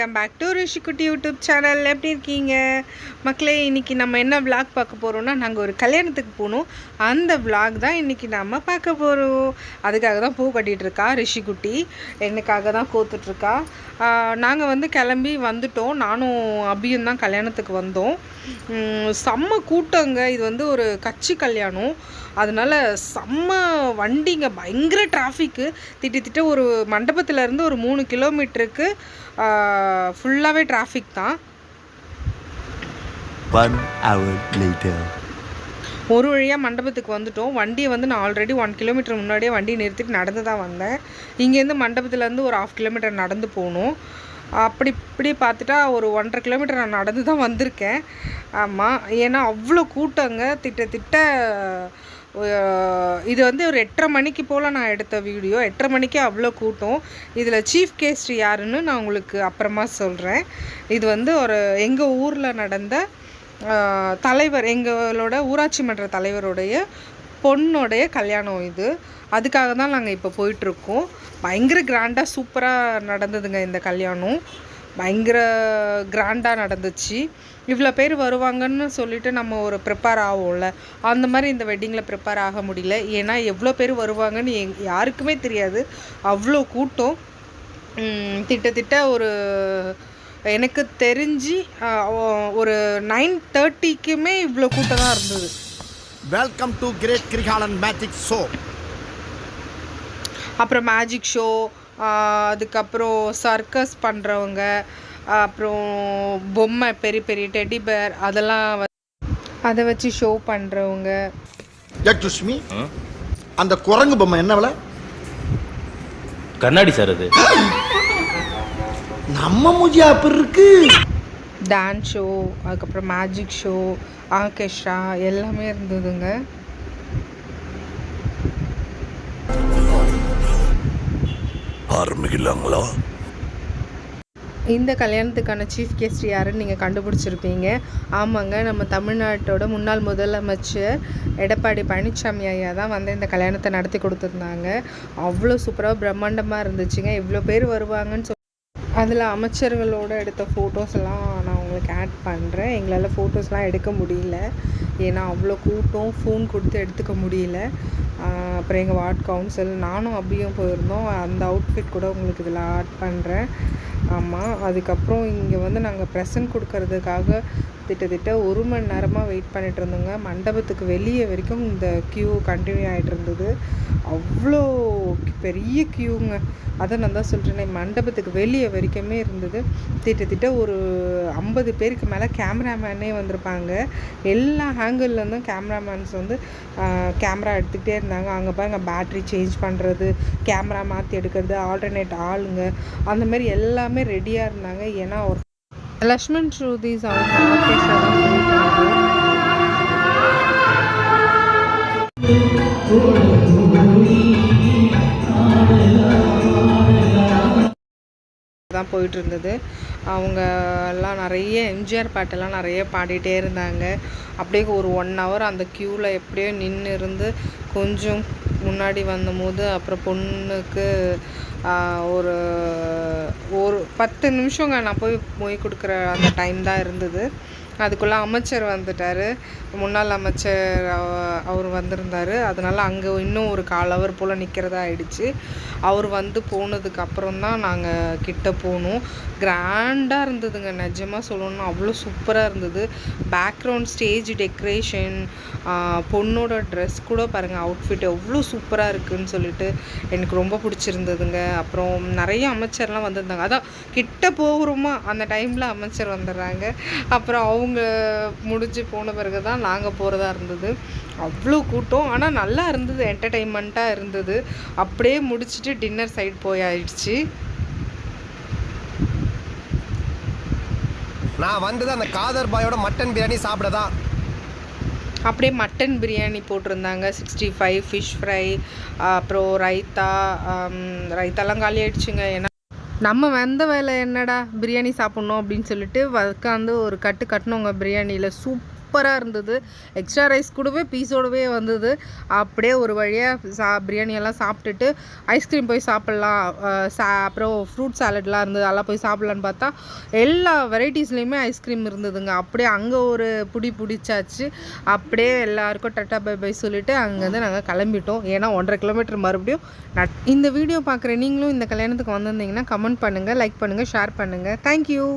Welcome back to Rishikutti YouTube channel. எப்படி இருக்கீங்க மக்களே? இன்றைக்கி நம்ம என்ன விளாக் பார்க்க போகிறோம்னா, நாங்கள் ஒரு கல்யாணத்துக்கு போகணும். அந்த விளாக் தான் இன்றைக்கி நம்ம பார்க்க போகிறோம். அதுக்காக தான் பூ கட்டிகிட்ருக்கா ரிஷிக்குட்டி, எனக்காக தான் கோத்துட்ருக்கா. நாங்கள் கிளம்பி வந்துட்டோம். நானும் அபியும் தான் கல்யாணத்துக்கு வந்தோம். செம்ம கூட்டங்க. இது ஒரு கட்சி கல்யாணம், அதனால் செம்ம வண்டிங்க, பயங்கர டிராஃபிக்கு. திட்ட ஒரு மண்டபத்திலேருந்து ஒரு 3 கிலோமீட்டருக்கு ஃபுல்லாகவே டிராஃபிக் தான். 1 hour later. ஒரு வழியாக மண்டபத்துக்கு வந்துட்டோம். வண்டியை நான் ஆல்ரெடி 1 கிலோமீட்டர் முன்னாடியே வண்டியை நிறுத்திட்டு நடந்து தான் வந்தேன். இங்கேருந்து மண்டபத்துலேருந்து ஒரு 1/2 கிலோமீட்டர் நடந்து போகணும். அப்படி இப்படி பார்த்துட்டா ஒரு 1.5 கிலோமீட்டர் நான் நடந்து தான் வந்திருக்கேன். ஆமாம், ஏன்னா அவ்வளோ கூட்டங்க. திட்ட இது ஒரு 8:30 மணிக்கு போல் நான் எடுத்த வீடியோ. 8:30 மணிக்கு அவ்வளோ கூட்டம். இதில் சீஃப் கெஸ்ட் யாருன்னு நான் உங்களுக்கு அப்புறமா சொல்கிறேன். இது ஒரு எங்கள் ஊரில் நடந்த தலைவர், எங்களோட ஊராட்சி மன்ற தலைவருடைய பொண்ணுடைய கல்யாணம் இது. அதுக்காக தான் நாங்கள் இப்போ போயிட்டுருக்கோம். பயங்கர கிராண்டாக சூப்பராக நடந்ததுங்க இந்த கல்யாணம். பயங்கர கிராண்டாக நடந்துச்சு. இவ்வளோ பேர் வருவாங்கன்னு சொல்லிட்டு நம்ம ஒரு ப்ரிப்பேர் ஆகும்ல, அந்த மாதிரி இந்த வெட்டிங்கில் ப்ரிப்பேர் ஆக முடியல. ஏன்னா எவ்வளோ பேர் வருவாங்கன்னு யாருக்குமே தெரியாது. அவ்வளோ கூட்டம். திட்ட ஒரு எனக்கு தெரிஞ்சு ஒரு 9:30க்குமே இவ்வளோ கூட்டம் தான் இருந்தது. Welcome to great Kirikalan magic show. அப்புறம் மேஜிக் ஷோ, அதுக்கப்புறம் சர்க்கஸ் பண்ணுறவங்க, அப்புறம் பொம்மை, பெரிய பெரிய டெடி பேர், அதெல்லாம் அதை வச்சு ஷோ பண்ணுறவங்க. யக்ஷுஷ்மி, அந்த குரங்கு பொம்மை என்ன விலை? கண்ணாடி சார், அது நம்ம மூஜியா அப்படி இருக்கு. டான்ஸ் ஷோ, அதுக்கப்புறம் மேஜிக் ஷோ, ஆர்கெஸ்ட்ரா எல்லாமே இருந்ததுங்க. ஆரம்பிக்கலாங்களா? இந்த கல்யாணத்துக்கான சீஃப் கெஸ்ட் யாருன்னு நீங்கள் கண்டுபிடிச்சிருப்பீங்க. ஆமாங்க, நம்ம தமிழ்நாட்டோட முன்னாள் முதலமைச்சர் எடப்பாடி பழனிசாமி ஐயா தான் இந்த கல்யாணத்தை நடத்தி கொடுத்துருந்தாங்க. அவ்வளோ சூப்பராக பிரம்மாண்டமாக இருந்துச்சுங்க. இவ்வளோ பேர் வருவாங்கன்னு அதில் அமைச்சர்களோடு எடுத்த ஃபோட்டோஸ் எல்லாம் நான் உங்களுக்கு ஆட் பண்ணுறேன். எங்களால் ஃபோட்டோஸ்லாம் எடுக்க முடியல, ஏன்னா அவ்வளோ கூட்டம், ஃபோன் கொடுத்து எடுத்துக்க முடியல. அப்புறம் எங்கள் வார்டு கவுன்சில், நானும் அபியும் போயிருந்தோம். அந்த அவுட்ஃபிட் கூட உங்களுக்கு இதில் ஆட் பண்ணுறேன். ஆமாம், அதுக்கப்புறம் இங்கே நாங்கள் ப்ரெசன்ட் கொடுக்கறதுக்காக திட்ட 1 மணி நேரமாக வெயிட் பண்ணிகிட்டு இருந்தோங்க. மண்டபத்துக்கு வெளியே வரைக்கும் இந்த க்யூ கண்டினியூ ஆகிட்டு இருந்தது. அவ்வளோ பெரிய க்யூங்க. அதை நான் தான் சொல்கிறேனே, மண்டபத்துக்கு வெளியே வரைக்குமே இருந்தது. திட்ட ஒரு 50 பேருக்கு மேலே கேமராமேனே வந்திருப்பாங்க. எல்லா ஹேங்கிள்லேருந்தும் கேமராமேன்ஸ் கேமரா எடுத்துக்கிட்டே இருந்தாங்க. அங்கே பாருங்க, பேட்ரி சேஞ்ச் பண்ணுறது, கேமரா மாற்றி எடுக்கிறது, ஆல்டர்னேட் ஆளுங்க, அந்த மாதிரி எல்லாமே ரெடியாக இருந்தாங்க. ஏன்னா ஒரு லக்ஷ்மண் ஸ்ருதிஸ் அவங்க ஆர்கெஸ்ட்ரா தான் போயிட்டு இருந்தது. அவங்க எல்லாம் நிறைய எம்ஜிஆர் பாட்டெல்லாம் நிறைய பாடிட்டே இருந்தாங்க. அப்படியே ஒரு 1 ஹவர் அந்த க்யூவில் எப்படியோ நின்று இருந்து கொஞ்சம் முன்னாடி வந்தபோது, அப்புறம் பொண்ணுக்கு ஒரு 10 நிமிஷங்க நான் போய் கொடுக்குற அந்த டைம் தான் இருந்தது. அதுக்குள்ளே அமைச்சர் வந்துட்டார், முன்னாள் அமைச்சர் அவர் வந்திருந்தார். அதனால் அங்கே இன்னும் ஒரு 1/4 ஹவர் போல் நிற்கிறதா ஆயிடுச்சு. அவர் போனதுக்கு அப்புறம் தான் நாங்கள் கிட்ட போனோம். கிராண்டாக இருந்ததுங்க, நிஜமாக சொல்லணும்னா அவ்வளோ சூப்பராக இருந்தது. பேக்ரவுண்ட் ஸ்டேஜ் டெக்கரேஷன், பொண்ணோட ட்ரெஸ் கூட பாருங்கள், அவுட்ஃபிட் எவ்வளோ சூப்பராக இருக்குதுன்னு சொல்லிட்டு எனக்கு ரொம்ப பிடிச்சிருந்ததுங்க. அப்புறம் நிறைய அமைச்சர்லாம் வந்திருந்தாங்க. அதான் கிட்ட போகிறோமா அந்த டைமில் அமைச்சர் வந்துடுறாங்க. அப்புறம் அவங்க முடிஞ்சு போன பிறகு தான் நாங்கள் போகிறதா இருந்தது. அவ்வளோ கூட்டம், ஆனால் நல்லா இருந்தது, என்டர்டெயின்மெண்ட்டாக இருந்தது. அப்படியே முடிச்சுட்டு டின்னர் சைட் போயாயிடுச்சு. நான் வந்தது அந்த காதர் பாயோட மட்டன் பிரியாணி சாப்பிடதான். அப்படியே மட்டன் பிரியாணி போட்டிருந்தாங்க, 65 ஃபிஷ் ஃப்ரை, அப்புறம் ரைத்தாலாம் காலி ஆயிடுச்சுங்க. ஏன்னா நம்ம வந்த வேலை என்னடா பிரியாணி சாப்பிட்ணும் அப்படின்னு சொல்லிட்டு உட்காந்து ஒரு கட்டு கட்டினவங்க பிரியாணியில். சூப்பராக இருந்தது. எக்ஸ்ட்ரா ரைஸ் கூடவே பீஸோடவே வந்தது. அப்படியே ஒரு வழியாக பிரியாணியெல்லாம் சாப்பிட்டுட்டு ஐஸ்கிரீம் போய் சாப்பிட்லாம், அப்புறம் ஃப்ரூட் சாலட்லாம் இருந்தது, அதெல்லாம் போய் சாப்பிட்லான்னு பார்த்தா எல்லா வெரைட்டிஸ்லேயுமே ஐஸ்கிரீம் இருந்ததுங்க. அப்படியே அங்கே ஒரு பிடிச்சாச்சு. அப்படியே எல்லாருக்கும் டாட்டா பை பை சொல்லிவிட்டு அங்கேருந்து நாங்கள் கிளம்பிட்டோம். ஏன்னா 1.5 கிலோமீட்டர் மறுபடியும் இந்த வீடியோ பார்க்குற நீங்களும் இந்த கல்யாணத்துக்கு வந்திருந்தீங்கன்னா கமெண்ட் பண்ணுங்கள், லைக் பண்ணுங்கள், ஷேர் பண்ணுங்கள். தேங்க்யூ.